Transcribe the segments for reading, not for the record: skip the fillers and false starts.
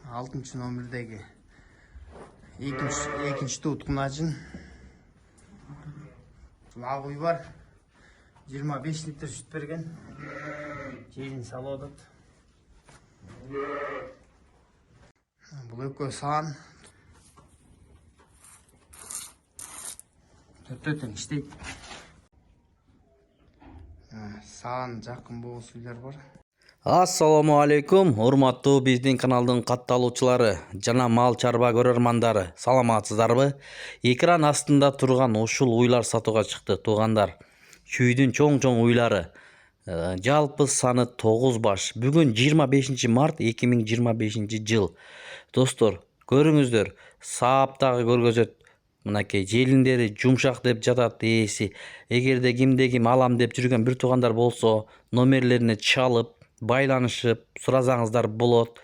6 номердегі екінші тұтқынажын ағуй бар 25 литр сүт берген желін салып отыр. Бұл өкө саған төртөтің іштейді. Саған жақын болу сөйлер бар. Ассаламу алейкум, урматтуу биздин каналдын катталуучулары жана мал чарба көрөрмандары, саламатсыздарбы? Экран астында турган ушул уйлар сатууга чыкты, туугандар. Чүйдүн чоң уйлары. Жалпы саны 9 баш. Бүгүн 25 март 2025 жыл. Достор, көрүңүздөр, сааптагы көргөзөт. Мынакей желиндери жумшак деп жатат ээси. Эгерде кимде ким алам деп жүргөн бир туугандар болсо, номерлерине чалып, байланышып, суразаңыздар болот.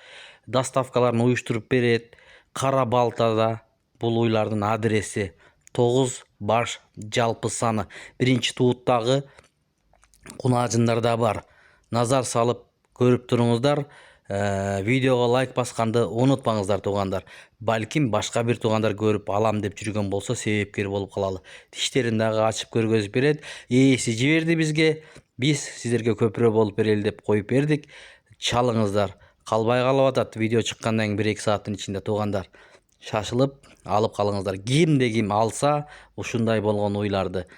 Доставкаларын уюштуруп берет. Кара Балтада бул уйлардын адреси 9 баш жалпы саны. Биринчи тууттагы кунажындарда бар. Назар салып көрүп туруңуздар. Видеого лайк басканды унутпаңыздар туугандар. Балким башка бир туугандар көрүп алам деп жүргөн болсо себепкер болуп калалы. Тиштерин дагы ачып көргөзүп берет. Ээси жиберди бизге. Биз сиздерге көпүрө болуп берели деп коюп бердик. Чалыңыздар. Калбай калып атат видео чыккандан кийин 1-2 сааттын ичинде туугандар. Шашылып алып калыңыздар. Кимде ким алса ушундай болгон уйларды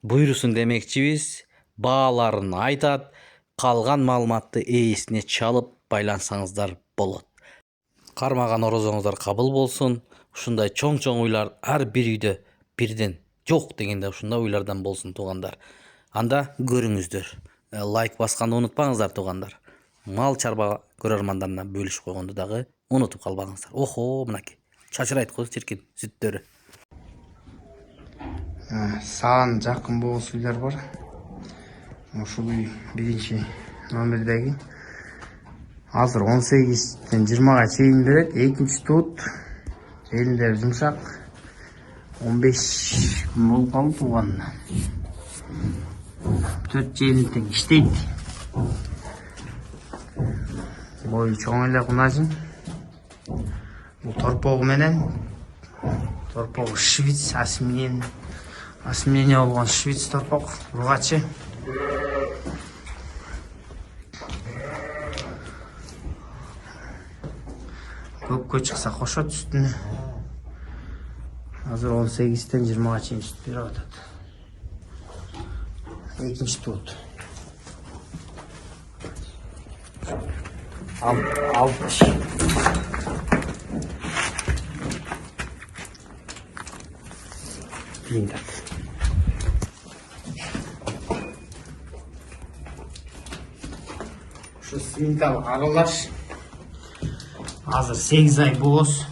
буйрусун демекчибиз. Бааларын айтат. Калган маалыматты ээсине чалып байлансаңыздар болот. Кармаган орозоңуздар кабыл болсун. Ушундай чоң уйлар ар бир үйдө бирден жок дегенде ушундай уйлардан болсун туугандар. Анда көрүңүздөр. Лайк басканды унутпаңыздар туугандар. Мал чарба көрөрмандарына бөлүшүп койгонду дагы унутуп калбаңыздар. Охо, мынакей. Чачырайт го чиркин сүттөрү. Саған жақын болу сөйлер бар. Ушул үй биринчи номердеги. Азыр 18-тен 20-га чейин берет. Экинчи тут. Желиндер жумшак. 15 күн болуп калды тууганына. 4 желин тең иштейт. Бою чоң эле кунажын. Бул торпогу менен. Торпогу швиц осминение болгон швиц торпог. Ургачы. Көпкө чыкса кошот үстүнө. Азыр 18-тен 20-га чейин сүт берип атат. Экинчи тут. Алпыш. Bindak. Şu simintal aralaş. Hazır 8 ay boz.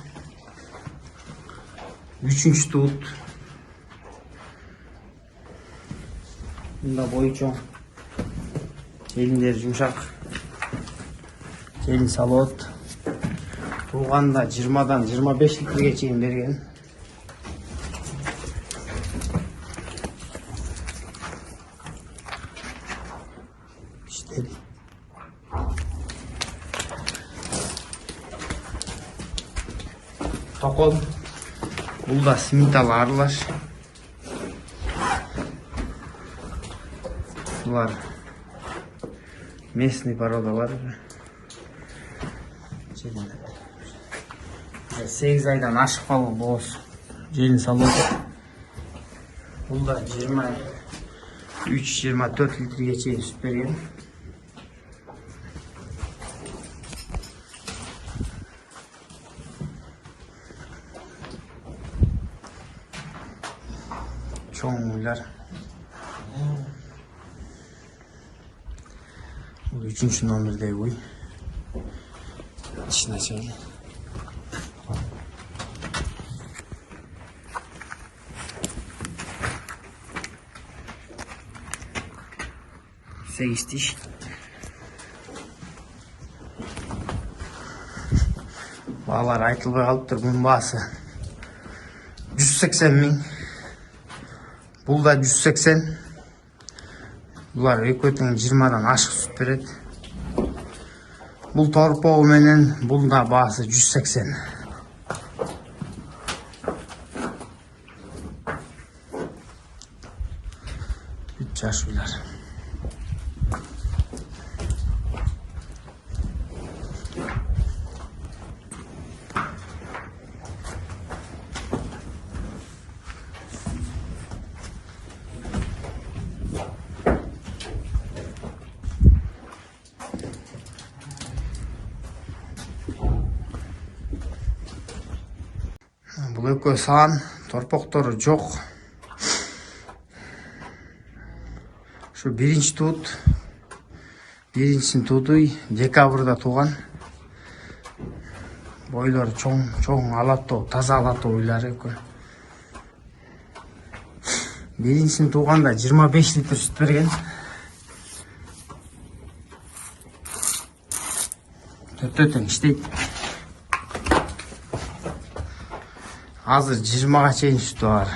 3. tut. Bunda boyu çok. Jelinleri yumuşak. Jelin salot. Tuğanda 20'dan 25 litre geçeyim bergen. İşte. Tokol. Бұл да симитал аралаш. Бұлар местный породалар. 8 айдан ашық қалу боз. Желін салу. Бұл да 23-24 литрге чейін сүт берген. Çoğun uylar. Bu 3. nomerde uy. İçini açalım. Sekiz. Bağlar aytılbay kalıptır bunun bahsi. 180 bin. Бұл да 180. Бұлар екеуінің 20-дан ашық сүт береді. Бұл торпоғы менен бұл да басы 180. Жаш үйлер. Бұл өкө сан, торпоқтору жоқ. Şu birinci tut, birincisini tutuy, dekabrda tuğan. Boyları çoğun alatı, taza alatı oyları. Birincisini tuğan da 25 litre süt bergen. Tötön işteydi. Hazır 20'ga çeyin sütü var.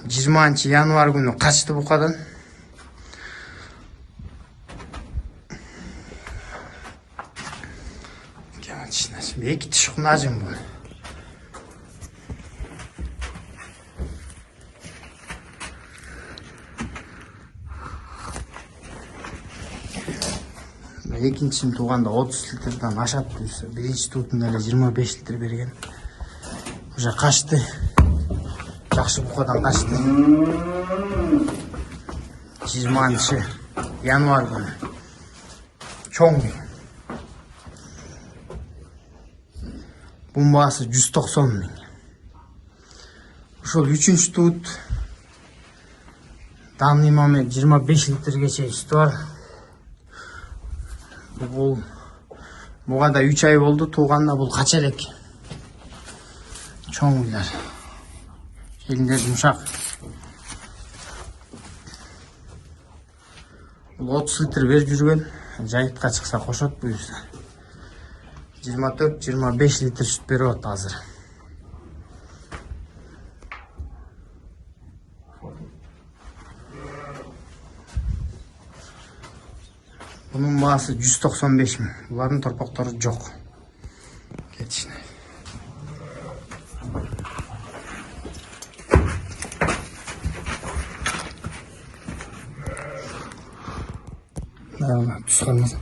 20 yanvar günü kaçtı bu kadın. Şimdi iki tişik nacım bu. İkincisini tuğanda 30 litreden aşağı duysa. Birinci tutun öyle 25 litre bergen. Уже kaçtı. Жақсы бұқадан kaçtı. 20 yanvar günü. Çoğun. Bunun bahası 190 bin. Uşul 3. tut. Damlı imamı 25 litre geçe sütü var. Buğa da 3 ay oldu. Tuğanla bul kaç elek. Çoğun uylar. Elinde yumuşak. Bul 30 litre ver жүрген. Жайытқа çıksa koşot buyursa. 24-25 litre süt veriyor hazır. Bunun bahası 195 mi? Bunların torpakları yok. Geçin. Ayağına düz kalmasın.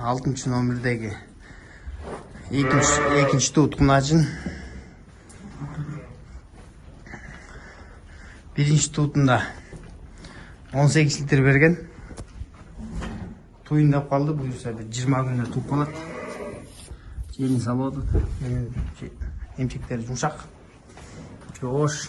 Altıncı nomerdeki ikinci tutkunacın birinci tutunda 18 litre bergen tuyundap kaldı buyursa bir 20 günde tutup kalat şeyini saladı emçekleri yumuşak hoş.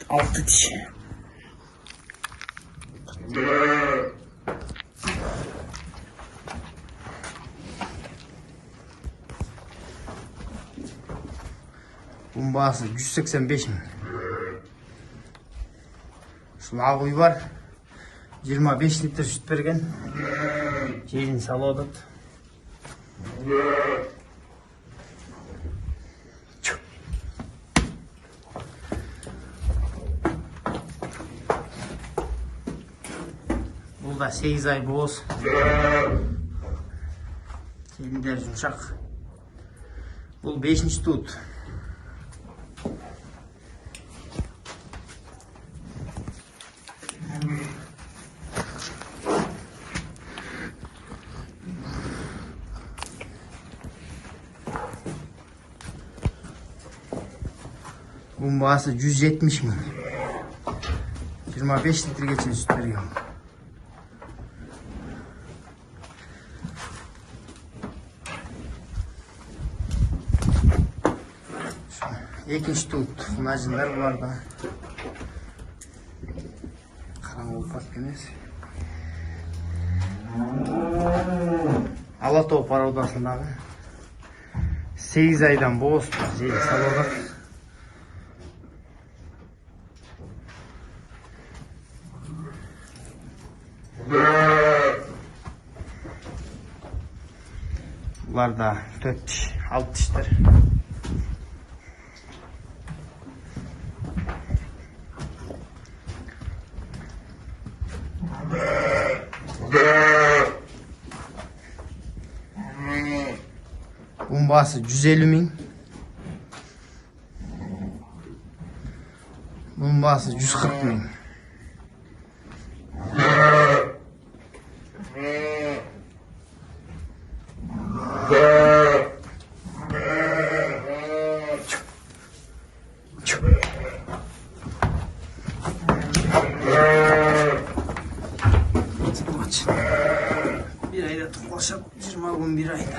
Altı dişi. Bunun bahası 185 mi? Şu ağuy var. 25 litre süt bergen. Şeyini saladı. Bu da 8 ay boz. Şeyinler yumuşak. Bu 5. tut. Bunun bahası 170 mi? 25 litre geçen süt veriyor. İkinci tut. Funacınlar var da. Karang olup ketкен эмес. Ала Тоо породасындагы 8 айдан боз жери салып атат. Bunlar da 4 diş, 6 dişler. Bunun bahası 150 min. Bunun bahası 140 min. Bir ayda toplaşıp 20 gün bir ayda.